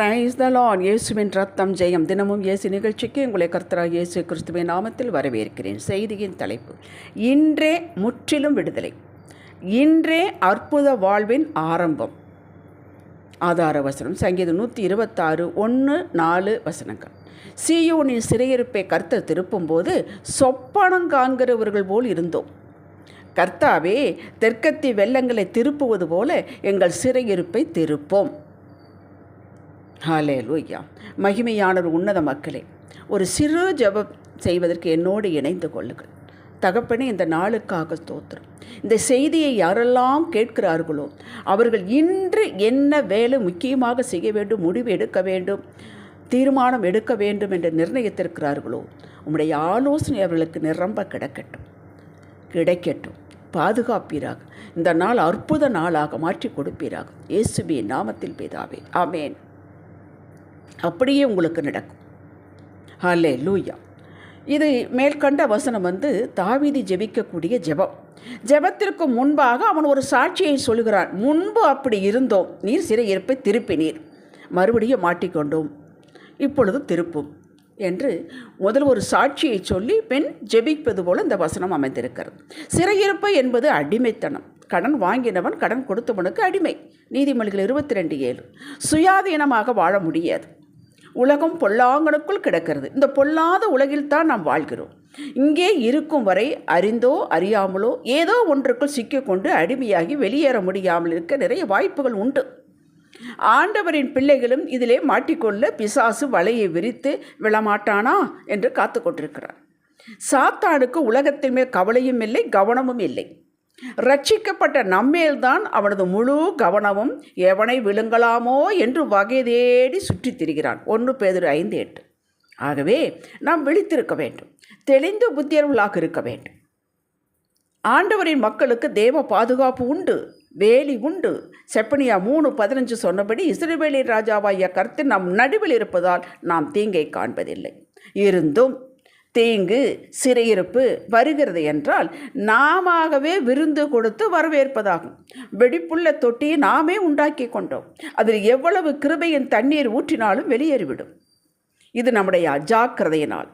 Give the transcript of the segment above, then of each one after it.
Praise the Lord. இயேசுவின் ரத்தம் ஜெயம். தினமும் இயேசு நிகழ்ச்சிக்கு உங்களை கர்த்தராகிய இயேசு கிறிஸ்துவின் நாமத்தில் வரவேற்கிறேன். செய்தியின் தலைப்பு, இன்றே முற்றிலும் விடுதலை, இன்றே அற்புத வாழ்வின் ஆரம்பம். ஆதார வசனம் சங்கீதம் 126 1-4 வசனங்கள். சீயோனின் சிறையிருப்பை கர்த்தர் திருப்பும்போது சொப்பனம் காண்கிறவர்கள் போல் இருந்தோம். கர்த்தாவே, தெற்கத்தி வெள்ளங்களை திருப்புவது போல எங்கள் சிறையிருப்பை திருப்போம். ஹல்லேலூயா. மகிமையான உன்னத மக்களே, ஒரு சிறு ஜெபம் செய்வதற்கு என்னோடு இணைந்து கொள்ளுங்கள். தகப்பனே, இந்த நாளுக்காக ஸ்தோத்திரம். இந்த செய்தியை யாரெல்லாம் கேட்கிறார்களோ அவர்கள் இன்று என்ன வேலை முக்கியமாக செய்ய வேண்டும், முடிவு எடுக்க வேண்டும், தீர்மானம் எடுக்க வேண்டும் என்று நிர்ணயித்திருக்கிறார்களோ உம்முடைய ஆலோசனை அவர்களுக்கு நிரம்ப கிடைக்கட்டும். பாதுகாப்பீராக. இந்த நாள் அற்புத நாளாக மாற்றி கொடுப்பீராக. இயேசுவின் நாமத்தில் பிதாவே, ஆமேன். அப்படியே உங்களுக்கு நடக்கும். ஹல்லேலூயா. இது மேற்கண்ட வசனம் தாவீது ஜெபிக்கக்கூடிய ஜெபம். ஜெபத்திற்கு முன்பாக அவன் ஒரு சாட்சியை சொல்கிறான். முன்பு அப்படி இருந்தோம், நீர் சிறையிருப்பை திருப்பினீர், மறுபடியும் மாட்டிக்கொண்டோம், இப்பொழுது திருப்பும் என்று முதல் ஒரு சாட்சியை சொல்லி பின் ஜெபிப்பது போல இந்த வசனம் அமைந்திருக்கிறது. சிறையிருப்பு என்பது அடிமைத்தனம். கடன் வாங்கினவன் கடன் கொடுத்தவனுக்கு அடிமை. நீதிமொழிகள் 22:7. சுயாதீனமாக வாழ முடியாது. உலகம் பொல்லாங்கனுக்குள் கிடக்கிறது. இந்த பொல்லாத உலகில்தான் நாம் வாழ்கிறோம். இங்கே இருக்கும் வரை அறிந்தோ அறியாமலோ ஏதோ ஒன்றுக்குள் சிக்கிக்கொண்டு அடிமையாகி வெளியேற முடியாமல் இருக்க நிறைய வாய்ப்புகள் உண்டு. ஆண்டவரின் பிள்ளைகளும் இதிலே மாட்டிக்கொள்ள பிசாசு வலையை விரித்து விழமாட்டானா என்று காத்து கொண்டிருக்கிறார். சாத்தானுக்கு உலகத்தின் மேல் கவலையும் இல்லை, கவனமும் இல்லை. ரட்சிக்கப்பட்ட நம்மேல்தான் அவனது முழு கவனமும். எவனை விழுங்கலாமோ என்று வகை தேடி சுற்றி திரிகிறான். 1 பேதுரு 5:8. ஆகவே நாம் விழித்திருக்க வேண்டும், தெளிந்து புத்தியர்களாக இருக்க வேண்டும். ஆண்டவரின் மக்களுக்கு தேவ பாதுகாப்பு உண்டு, வேலி உண்டு. செப்பனியா 3:15 சொன்னபடி இஸ்ரவேலின் ராஜாவாகிய கர்த்தர் நம் நடுவில் இருப்பதால் நாம் தீங்கை காண்பதில்லை. இருந்தும் தீங்கு, சிறையிருப்பு வருகிறது என்றால் நாமவே விருந்து கொடுத்து வரவேற்பதாகும். வெடிப்புள்ள தொட்டியை நாமே உண்டாக்கி கொண்டோம். அதில் எவ்வளவு கிருபையின் தண்ணீர் ஊற்றினாலும் வெளியேறிவிடும். இது நம்முடைய அஜாக்கிரதையினால்.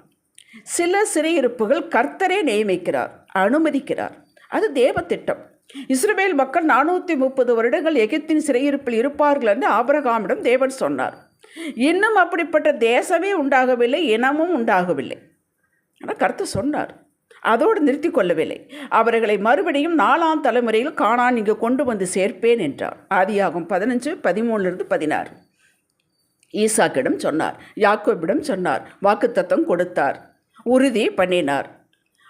சில சிறையிருப்புகள் கர்த்தரே நியமிக்கிறார், அனுமதிக்கிறார். அது தேவ திட்டம். இஸ்ரவேல் மக்கள் 430 வருடங்கள் எகிப்தின் சிறையிருப்பில் இருப்பார்கள் என்று ஆபிரகாமிடம் தேவன் சொன்னார். இன்னும் அப்படிப்பட்ட தேசமே உண்டாகவில்லை, இனமும் உண்டாகவில்லை. ஆனால் கர்த்தர் சொன்னார், அதோடு நிறுத்தி கொள்ளவில்லை. அவர்களை மறுபடியும் 4ஆம் தலைமுறையில் கானான் இங்கு கொண்டு வந்து சேர்ப்பேன் என்றார். ஆதியாகமம் 15:13-16. ஈசாக்கிடம் சொன்னார், யாக்கோபிடம் சொன்னார், வாக்குத்தத்தம் கொடுத்தார், உறுதி பண்ணினார்.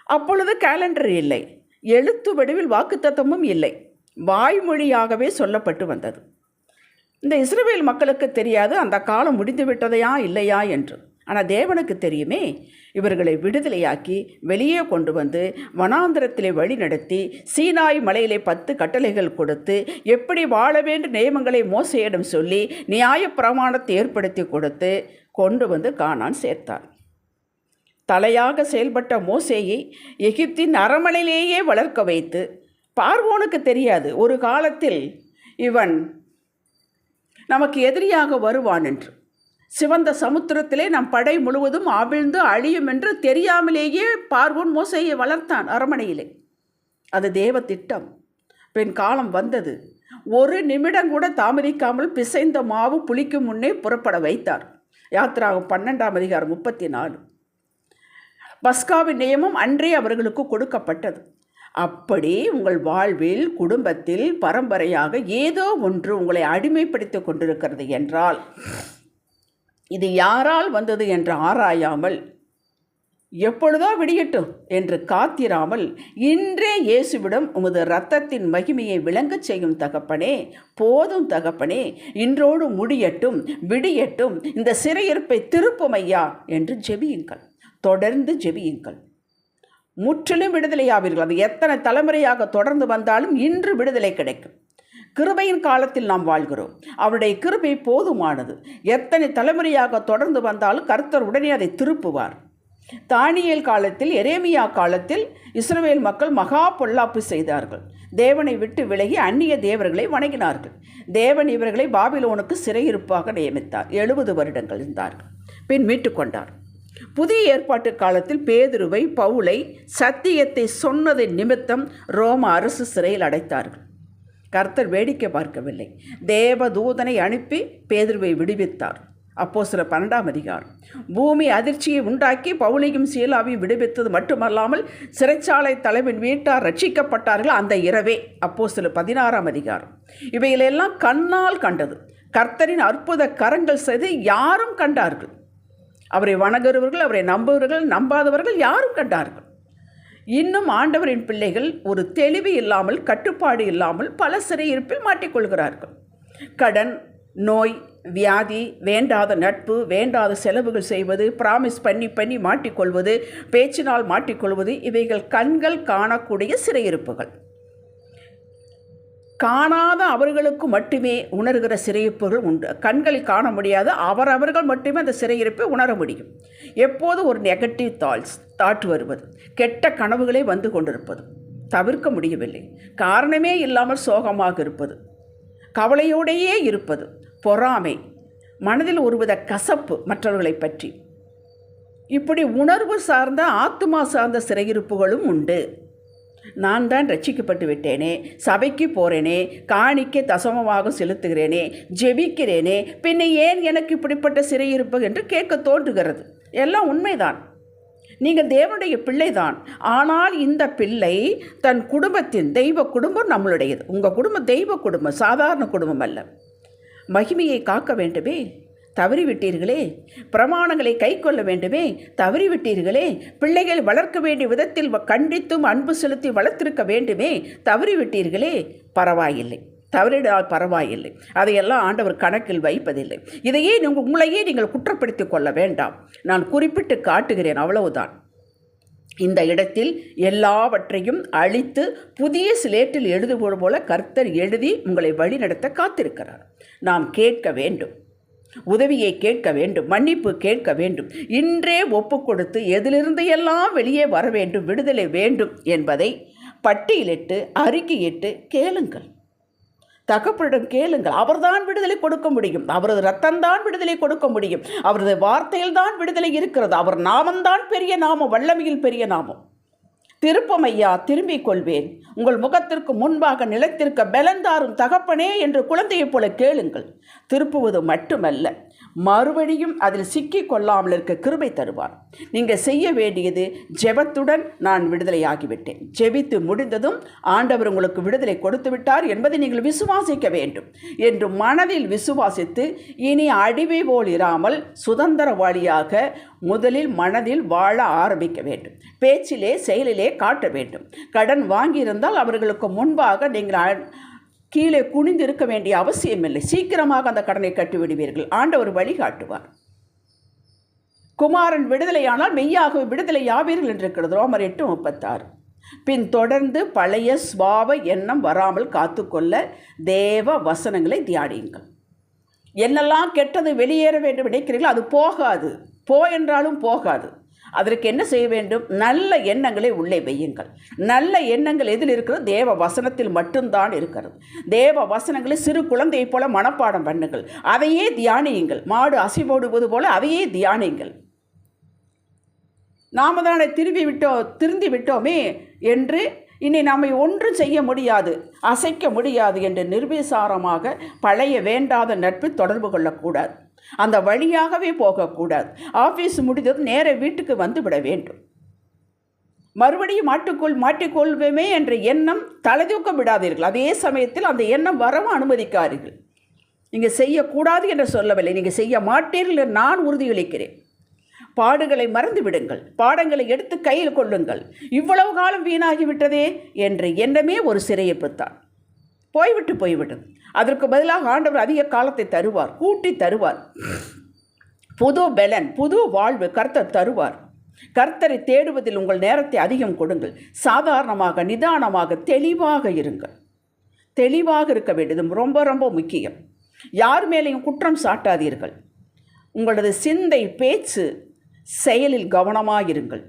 அப்பொழுது கேலண்டர் இல்லை, எழுத்து வடிவில் வாக்குத்தத்தமும் இல்லை, வாய்மொழியாகவே சொல்லப்பட்டு வந்தது. இந்த இஸ்ரவேல் மக்களுக்கு தெரியாது அந்த காலம் முடிந்து விட்டதையா இல்லையா என்று. ஆனால் தேவனுக்கு தெரியுமே. இவர்களை விடுதலையாக்கி வெளியே கொண்டு வந்து வனாந்திரத்திலே வழி நடத்தி சீனாய் மலையிலே 10 கட்டளைகள் கொடுத்து எப்படி வாழ வேண்டும் நியமங்களை மோசேயிடம் சொல்லி நியாய பிரமாணத்தை ஏற்படுத்தி கொடுத்து கொண்டு வந்து கானான் சேர்த்தார். தலையாக செயல்பட்ட மோசேயை எகிப்தின் அரண்மனையிலேயே வளர்க்க வைத்து, பார்வோனுக்கு தெரியாது ஒரு காலத்தில் இவன் நமக்கு எதிரியாக வருவான் என்று. சிவந்த சமுத்திரத்திலே நம் படை முழுவதும் அவிழ்ந்து அழியும் என்று தெரியாமலேயே பார்வோன் மோசேயை வளர்த்தான் அரண்மனையிலே. அது தேவ திட்டம். பின் காலம் வந்தது. ஒரு நிமிடம் கூட தாமதிக்காமல் பிசைந்த மாவு புளிக்கும் முன்னே புறப்பட வைத்தார். யாத்திராகம் 12:34. பஸ்காவின் நியமம் அன்றே அவர்களுக்கு கொடுக்கப்பட்டது. அப்படி உங்கள் வாழ்வில், குடும்பத்தில் பரம்பரையாக ஏதோ ஒன்று உங்களை அடிமைப்படுத்தி கொண்டிருக்கிறது என்றால், இது யாரால் வந்தது என்று ஆராயாமல், எப்பொழுதோ விடியட்டும் என்று காத்திராமல், இன்றே இயேசுவிடம் உமது இரத்தத்தின் மகிமையை விளங்கச் செய்யும் தகப்பனே, போதும் தகப்பனே, இன்றோடு முடியட்டும், விடியட்டும், இந்த சிறையிருப்பை திருப்பும் ஐயா என்று ஜெபியுங்கள். தொடர்ந்து ஜெபியுங்கள். முற்றிலும் விடுதலையாவீர்கள். அது எத்தனை தலைமுறையாக தொடர்ந்து வந்தாலும் இன்று விடுதலை கிடைக்கும். கிருபையின் காலத்தில் நாம் வாழ்கிறோம். அவருடைய கிருபை போதுமானது. எத்தனை தலைமுறையாக தொடர்ந்து வந்தாலும் கர்த்தர் உடனே அதை திருப்புவார். தானியேல் காலத்தில், எரேமியா காலத்தில் இஸ்ரவேல் மக்கள் மகா பொல்லாப்பு செய்தார்கள். தேவனை விட்டு விலகி அந்நிய தேவர்களை வணங்கினார்கள். தேவன் இவர்களை பாபிலோனுக்கு சிறையிருப்பாக நியமித்தார். 70 வருடங்கள் இருந்தார்கள். பின் மீட்டு கொண்டார். புதிய ஏற்பாட்டு காலத்தில் பேதுருவை, பவுலை சத்தியத்தை சொன்னதின் நிமித்தம் ரோம அரசு சிறையில் அடைத்தார்கள். கர்த்தர் வேடிக்கை பார்க்கவில்லை. தேவதூதனை அனுப்பி பேதுருவை விடுவித்தார். அப்போஸ்தலர் 12ஆம் அதிகாரம். பூமி அதிர்ச்சியை உண்டாக்கி பவுலையும் சீலாவையும் விடுவித்தது மட்டுமல்லாமல் சிறைச்சாலை தலைவன் வீட்டார் ரட்சிக்கப்பட்டார்கள் அந்த இரவே. அப்போஸ்தலர் 16ஆம் அதிகாரம். இவைகளெல்லாம் கண்ணால் கண்டது. கர்த்தரின் அற்புத கரங்கள் செய்து யாரும் கண்டார்கள். அவரை வணங்குகிறவர்கள், அவரை நம்புகிறவர்கள், நம்பாதவர்கள் யாரும் கண்டார்கள். இன்னும் ஆண்டவரின் பிள்ளைகள் ஒரு தெளிவு இல்லாமல், கட்டுப்பாடு இல்லாமல் பல சிறையிருப்பில் மாட்டிக்கொள்கிறார்கள். கடன், நோய், வியாதி, வேண்டாத நட்பு, வேண்டாத செலவுகள் செய்வது, பிராமிஸ் பண்ணி மாட்டிக்கொள்வது, பேச்சினால் மாட்டிக்கொள்வது, இவைகள் கண்கள் காணக்கூடிய சிறையிருப்புகள். காணாத அவர்களுக்கு மட்டுமே உணர்கிற சிறையிருப்புகள் உண்டு. கண்களில் காண முடியாத அவரவர்கள் மட்டுமே அந்த சிறையிருப்பை உணர முடியும். எப்போது ஒரு நெகட்டிவ் தாட் வருவது, கெட்ட கனவுகளே வந்து கொண்டிருப்பது, தவிர்க்க முடியவில்லை. காரணமே இல்லாமல் சோகமாக இருப்பது, கவலையோடையே இருப்பது, பொறாமை, மனதில் ஒருவித கசப்பு மற்றவர்களை பற்றி, இப்படி உணர்வு சார்ந்த ஆத்துமா சார்ந்த சிறையிருப்புகளும் உண்டு. நான் தான் ரட்சிக்கப்பட்டு விட்டேனே, சபைக்கு போகிறேனே, காணிக்கை தசமமாக செலுத்துகிறேனே, ஜெபிக்கிறேனே, பின்ன ஏன் எனக்கு இப்படிப்பட்ட சிறையிருப்பு என்று கேட்க தோன்றுகிறது. எல்லாம் உண்மைதான். நீங்கள் தேவனுடைய பிள்ளைதான். ஆனால் இந்த பிள்ளை தன் குடும்பத்தின், தெய்வ குடும்பம் நம்மளுடையது. உங்கள் குடும்பம் தெய்வ குடும்பம், சாதாரண குடும்பம் அல்ல. மகிமையை காக்க வேண்டுமே, தவறிவிட்டீர்களே. பிரமாணங்களை கை கொள்ள வேண்டுமே, தவறிவிட்டீர்களே. பிள்ளைகள் வளர்க்க வேண்டிய விதத்தில் கண்டித்தும் அன்பு செலுத்தி வளர்த்திருக்க வேண்டுமே, தவறிவிட்டீர்களே. பரவாயில்லை, தவறிடால் பரவாயில்லை. அதையெல்லாம் ஆண்டவர் கணக்கில் வைப்பதில்லை. இதையே உங்களையே நீங்கள் குற்றப்படுத்திக் கொள்ள வேண்டாம். நான் குறிப்பிட்டு காட்டுகிறேன், அவ்வளவுதான். இந்த இடத்தில் எல்லாவற்றையும் அழித்து புதிய சிலேட்டில் எழுதுவது போல கர்த்தர் எழுதி உங்களை வழிநடத்த காத்திருக்கிறார். நாம் கேட்க வேண்டும், உதவியை கேட்க வேண்டும், மன்னிப்பு கேட்க வேண்டும். இன்றே ஒப்பு கொடுத்து எதிலிருந்து எல்லாம் வெளியே வர வேண்டும், விடுதலை வேண்டும் என்பதை பட்டியலிட்டு அறிக்கையிட்டு கேளுங்கள். தகப்பனிடம் கேளுங்கள். அவர்தான் விடுதலை கொடுக்க முடியும். அவரது ரத்தம்தான் விடுதலை கொடுக்க முடியும். அவரது வார்த்தையில் தான் விடுதலை இருக்கிறது. அவர் நாமம்தான் பெரிய நாமம், வல்லமையில் பெரிய நாமம். திருப்பம் ஐயா, திரும்பிக் கொள்வேன், உங்கள் முகத்திற்கு முன்பாக நிலத்திற்க பலந்தாரும் தகப்பனே என்று குழந்தையைப் போல கேளுங்கள். திருப்புவது மட்டுமல்ல, மறுபடியும் அதில் சிக்கிக் கொள்ளாமல் இருக்க கிருபை தருவார். நீங்கள் செய்ய வேண்டியது, ஜெபத்துடன் நான் விடுதலையாகிவிட்டேன், ஜெபித்து முடிந்ததும் ஆண்டவர் உங்களுக்கு விடுதலை கொடுத்து விட்டார் என்பதை நீங்கள் விசுவாசிக்க வேண்டும் என்று மனதில் விசுவாசித்து, இனி அடிமை போல் இராமல் சுதந்திரவாளியாக முதலில் மனதில் வாழ ஆரம்பிக்க வேண்டும். பேச்சிலே செயலிலே காட்ட வேண்டும். கடன் வாங்கியிருந்தால் அவர்களுக்கு முன்பாக நீங்கள் கீழே குனிந்து இருக்க வேண்டிய அவசியமில்லை. சீக்கிரமாக அந்த கடனை கட்டிவிடுவீர்கள். ஆண்டவர் வழிகாட்டுவார். குமாரன் விடுதலையானால் மெய்யாக விடுதலையாவீர்கள் என்றிருக்கிறது, ரோமர் 8:36. பின் தொடர்ந்து பழைய சுபாவ எண்ணம் வராமல் காத்துக்கொள்ள தேவ வசனங்களை தியானியுங்கள். என்னெல்லாம் கெட்டது வெளியேற வேண்டும் நினைக்கிறீர்களோ அது போகாது. போ என்றாலும் போகாது. அதற்கு என்ன செய்ய வேண்டும்? நல்ல எண்ணங்களை உள்ளே வையுங்கள். நல்ல எண்ணங்கள் எதில் இருக்கிறது? தேவ வசனத்தில் மட்டும்தான் இருக்கிறது. தேவ வசனங்களை சிறு குழந்தையைப் போல மனப்பாடம் பண்ணுங்கள். அதையே தியானியுங்கள். மாடு அசைபோடுவது போல அதையே தியானியுங்கள். நாம தானே திருந்தி விட்டோமே என்று இனி நம்மை ஒன்றும் செய்ய முடியாது, அசைக்க முடியாது என்று நிர்விசாரமாக பழைய வேண்டாத நட்பு தொடர்பு கொள்ளக்கூடாது. அந்த வழியாகவே போகக்கூடாது. ஆஃபீஸ் முடிந்தது நேர வீட்டுக்கு வந்து விட வேண்டும். மறுபடியும் மாட்டிக்கொள்வேமே என்ற எண்ணம் தலைதூக்க விடாதீர்கள். அதே சமயத்தில் அந்த எண்ணம் வரவும் அனுமதிக்காதீர்கள். நீங்கள் செய்யக்கூடாது என்று சொல்லவில்லை, நீங்கள் செய்ய மாட்டீர்கள் என்று நான் உறுதியளிக்கிறேன். பாடுகளை மறந்து விடுங்கள், பாடங்களை எடுத்து கையில் கொள்ளுங்கள். இவ்வளவு காலம் வீணாகிவிட்டதே என்ற எண்ணமே ஒரு சிறையிருப்புத்தான். போய்விட்டது. அதற்கு பதிலாக ஆண்டவர் அதிக காலத்தை தருவார், கூட்டி தருவார். புது பலன், புது வாழ்வு கர்த்தர் தருவார். கர்த்தரை தேடுவதில் உங்கள் நேரத்தை அதிகம் கொடுங்கள். சாதாரணமாக, நிதானமாக, தெளிவாக இருங்கள். தெளிவாக இருக்க வேண்டியது ரொம்ப ரொம்ப முக்கியம். யார் மேலேயும் குற்றம் சாட்டாதீர்கள். உங்களது சிந்தை, பேச்சு செயலில் கவனமாயிருங்கள்.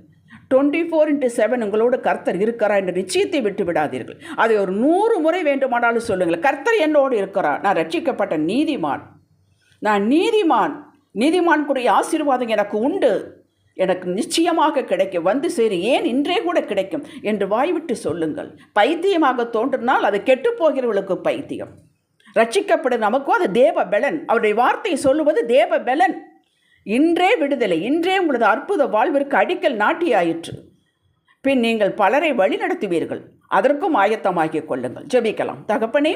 24/7 உங்களோடு கர்த்தர் இருக்கிறார் என்ற நிச்சயத்தை விட்டு விடாதீர்கள். அதை ஒரு 100 முறை வேண்டுமானாலும் சொல்லுங்கள். கர்த்தர் என்னோடு இருக்கிறார், நான் ரட்சிக்கப்பட்ட நீதிமான், நான் நீதிமான்குரிய ஆசீர்வாதம் எனக்கு உண்டு, எனக்கு நிச்சயமாக கிடைக்கும், வந்து சேரு, ஏன் இன்றே கூட கிடைக்கும் என்று வாய்விட்டு சொல்லுங்கள். பைத்தியமாக தோன்றினால் அது கெட்டுப்போகிறவர்களுக்கு பைத்தியம். ரட்சிக்கப்படும் நமக்கோ அது தேவ பலன். அவருடைய வார்த்தையை சொல்லுவது தேவ பலன். இன்றே விடுதலை, இன்றே உங்களது அற்புத வாழ்விற்கு அடிக்கல் நாட்டியாயிற்று. பின் நீங்கள் பலரை வழிநடத்துவீர்கள். அதற்கும் ஆயத்தமாகிக் கொள்ளுங்கள். ஜெபிக்கலாம். தகப்பனே,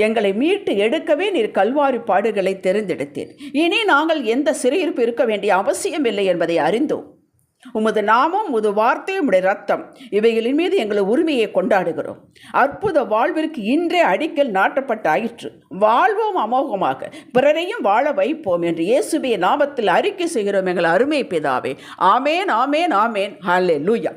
எங்களை மீட்டு எடுக்கவே நீர் கல்வாரி பாடுகளை தெரிந்தெடுத்தீர். இனி நாங்கள் எந்த சிறையிருப்பு இருக்க வேண்டிய அவசியம் இல்லை என்பதை அறிந்தோம். உமது நாமம், உமது வார்த்தை, உம்முடைய ரத்தம் இவைகளின் மீது எங்களை உரிமையை கொண்டாடுகிறோம். அற்புத வாழ்விற்கு இன்றே அடிக்கல் நாட்டப்பட்டாயிற்று. வாழ்வோம் அமோகமாக, பிறரையும் வாழ வைப்போம் என்று இயேசுவின் நாமத்தில் அறிக்கை செய்கிறோம் எங்கள் அருமை பிதாவே. ஆமேன், ஆமேன், ஆமேன். ஹல்லேலூயா.